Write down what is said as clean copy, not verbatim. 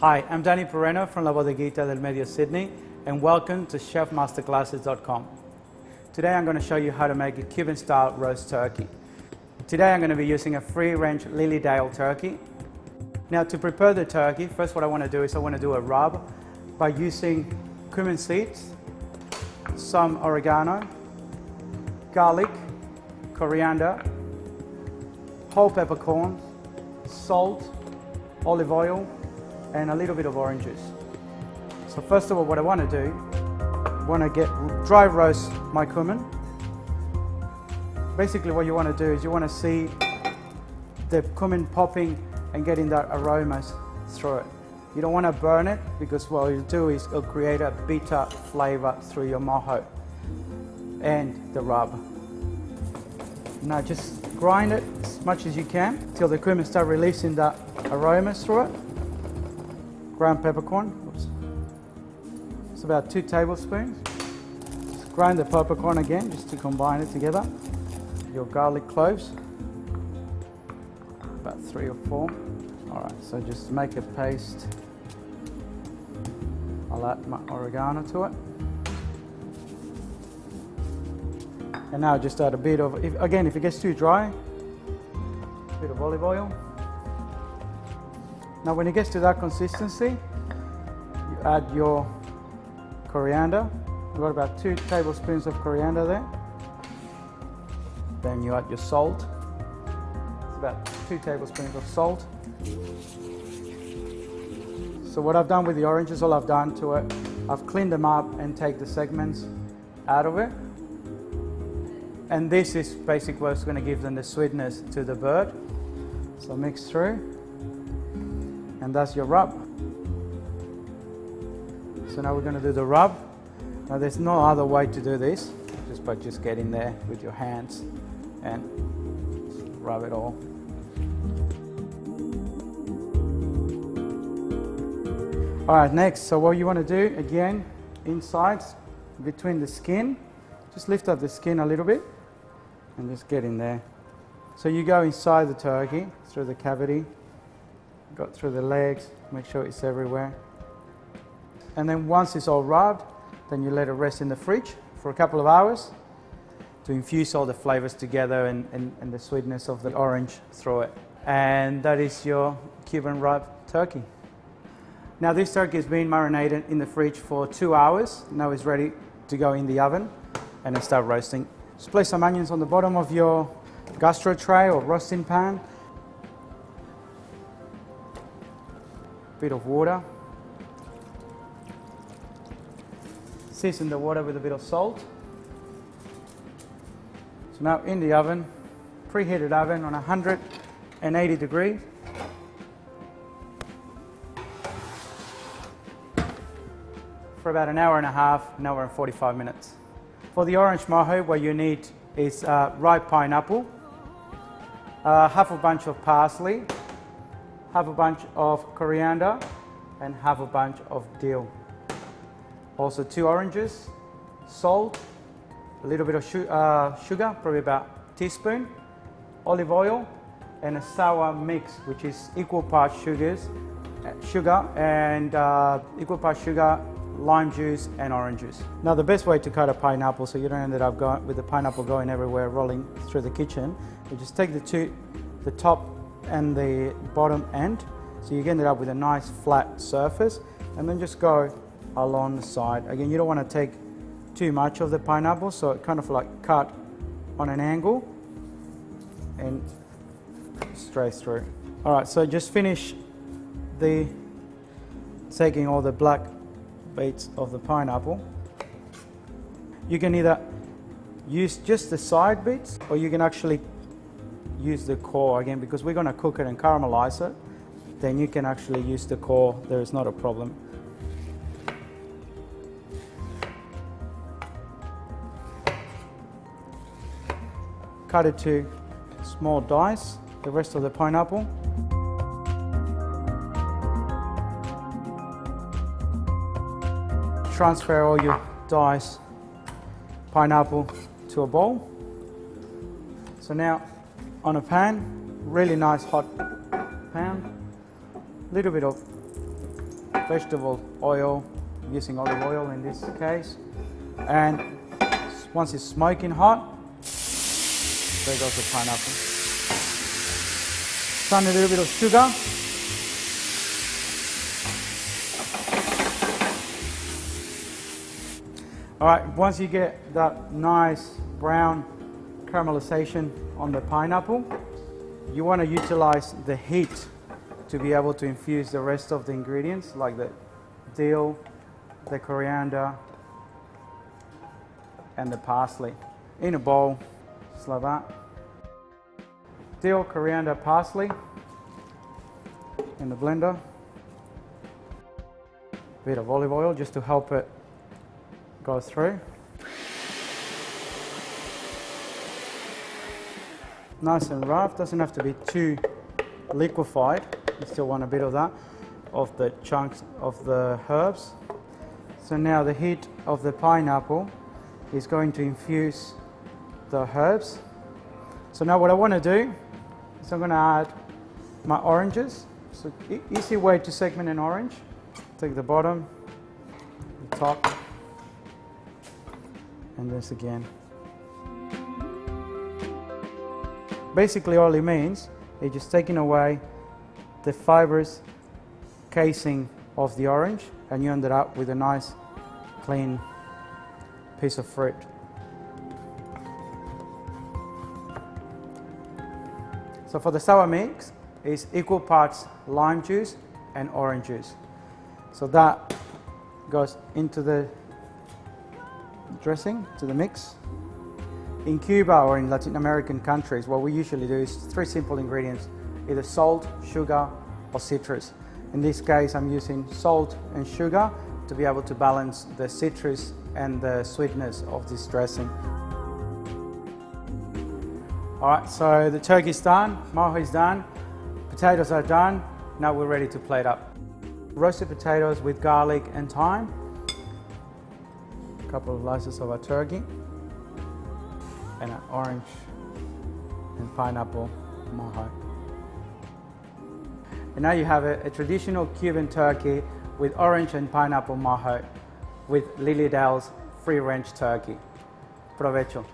Hi, I'm Danny Parreno from La Bodeguita del Medio, Sydney, and welcome to chefmasterclasses.com. Today I'm going to show you how to make a Cuban-style roast turkey. Today I'm going to be using a free-range Lilydale turkey. Now to prepare the turkey, first what I want to do is I want to do a rub by using cumin seeds, some oregano, garlic, coriander, whole peppercorns, salt, olive oil, and a little bit of orange juice. So first of all, what I want to do, I want to dry roast my cumin. Basically what you want to do is you want to see the cumin popping and getting that aromas through it. You don't want to burn it because what it'll do is it'll create a bitter flavor through your mojo and the rub. Now just grind it as much as you can till the cumin start releasing that aromas through it. Ground peppercorn, oops. It's about 2 tablespoons. Just grind the peppercorn again just to combine it together. Your garlic cloves, about 3 or 4. All right, so just make a paste. I'll add my oregano to it. And now just add a bit of, if it gets too dry, a bit of olive oil. Now when it gets to that consistency, you add your coriander. I've got about 2 tablespoons of coriander there. Then you add your salt. It's about 2 tablespoons of salt. So what I've done with the oranges, all I've done to it, I've cleaned them up and take the segments out of it. And this is basically what's going to give them the sweetness to the bird. So mix through. And that's your rub. So now we're going to do the rub. Now there's no other way to do this, just by just getting there with your hands and rub it all. All right, next, so what you want to do, again, inside, between the skin, just lift up the skin a little bit and just get in there. So you go inside the turkey, through the cavity, got through the legs, make sure it's everywhere. And then once it's all rubbed, then you let it rest in the fridge for a couple of hours to infuse all the flavors together and the sweetness of the orange through it. And that is your Cuban rub turkey. Now this turkey has been marinated in the fridge for 2 hours. Now it's ready to go in the oven and then start roasting. Just place some onions on the bottom of your gastro tray or roasting pan. Bit of water. Season the water with a bit of salt. So now in the oven, preheated oven on 180 degrees. For about an hour and a half, an hour and 45 minutes. For the orange mojo, what you need is ripe pineapple, half a bunch of parsley, half a bunch of coriander, and half a bunch of dill. Also 2 oranges, salt, a little bit of sugar, probably about a teaspoon, olive oil, and a sour mix, which is equal parts sugar, lime juice, and orange juice. Now the best way to cut a pineapple so you don't end up with the pineapple going everywhere, rolling through the kitchen, you just take the top and the bottom end, so you end up with a nice flat surface, and then just go along the side. Again, you don't want to take too much of the pineapple, so it kind of like cut on an angle and straight through. All right, so just finish taking all the black bits of the pineapple. You can either use just the side bits, or you can actually use the core. Again, because we're going to cook it and caramelize it, then you can actually use the core. There is not a problem. Cut it to small dice, the rest of the pineapple. Transfer all your diced pineapple to a bowl. So now on a pan, really nice hot pan, little bit of vegetable oil, using olive oil in this case. And once it's smoking hot, there goes the pineapple. Sun a little bit of sugar. Alright, once you get that nice brown caramelization on the pineapple, you want to utilize the heat to be able to infuse the rest of the ingredients, like the dill, the coriander, and the parsley in a bowl, just like that. Dill, coriander, parsley in the blender. Bit of olive oil just to help it go through. Nice and rough, doesn't have to be too liquefied. You still want a bit of that, of the chunks of the herbs. So now the heat of the pineapple is going to infuse the herbs. So now what I want to do is I'm going to add my oranges. So easy way to segment an orange. Take the bottom, the top, and this again. Basically all it means is just taking away the fibrous casing of the orange, and you ended up with a nice clean piece of fruit. So for the sour mix, it's equal parts lime juice and orange juice. So that goes into the dressing, to the mix. In Cuba or in Latin American countries, what we usually do is 3 simple ingredients, either salt, sugar, or citrus. In this case, I'm using salt and sugar to be able to balance the citrus and the sweetness of this dressing. All right, so the turkey's done, mojo is done, potatoes are done. Now we're ready to plate up. Roasted potatoes with garlic and thyme. A couple of slices of our turkey. And an orange and pineapple mojo. And now you have a traditional Cuban turkey with orange and pineapple mojo with Lily Dale's free range turkey. Provecho.